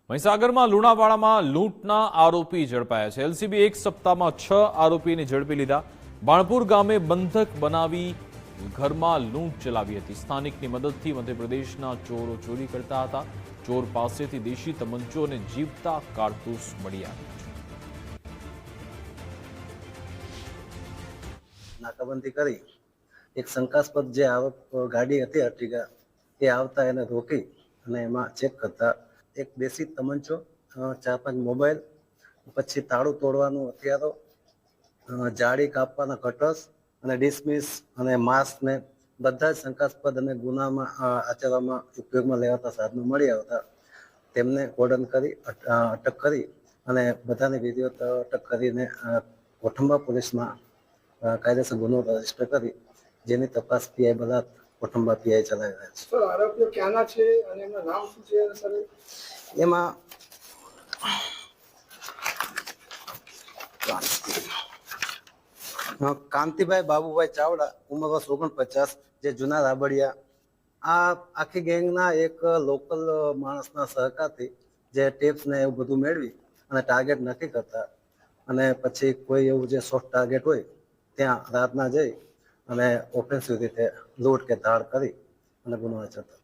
મહીસાગરમાં લુણાવાડામાં લૂંટના આરોપી ઝડપાયા છે। એલસીબી એક સપ્તાહમાં 6 આરોપીને ઝડપી લીધા। બાણપુર ગામે બંધક બનાવી ઘરમાં લૂંટ ચલાવી હતી। સ્થાનિકની મદદથી મધ્યપ્રદેશના ચોરો ચોરી કરતા હતા। ચોર પાસેથી દેશી તમંચો અને જીવતા કારતૂસ મળી આવ્યા છે। નાકાબંધી કરી એક શંકાસ્પદ જે ગાડી હતી અર્ટિગા એ આવતા એને રોકી અને એમાં ચેક કરતા એક દેશી તમંચો, 4-5 મોબાઈલ, પછી તાળું તોડવાનું હથિયારો, જાળી કાપવાના કટર્સ અને ડિસમિસ અને માસ્ક ને બધા જ શંકાસ્પદ અને ગુનામાં આચરવામાં ઉપયોગમાં લેવાતા સાધનો મળી આવતા તેમને કોર્ડન કરી અટક કરી અને બધાની વિધિવત અટક કરીને કોઠંબા પોલીસમાં કાયદેસર ગુનો રજીસ્ટર કરી જેની તપાસ પીઆઈ બલાત કોઠંબા પીઆઈ ચલાવી રહ્યા છે। સર, આરોપીઓ ક્યાંના છે અને એમનું નામ શું છે સર? એમાં કાંતિભાઈ બાબુભાઈ ચાવડા, ઉંમર વર્ષ 49, જે જૂના રાબડિયા, આ આખી ગેંગના એક લોકલ માણસના સહકારથી જે ટિપ્સ ને એવું બધું મેળવી અને ટાર્ગેટ નક્કી કરતા અને પછી કોઈ એવું જે સોફ્ટ ટાર્ગેટ હોય ત્યાં રાતના જઈ અને ઓફેન્સિવ રીતે લૂંટ કે ધાડ કરી અને ગુનો આચરતા।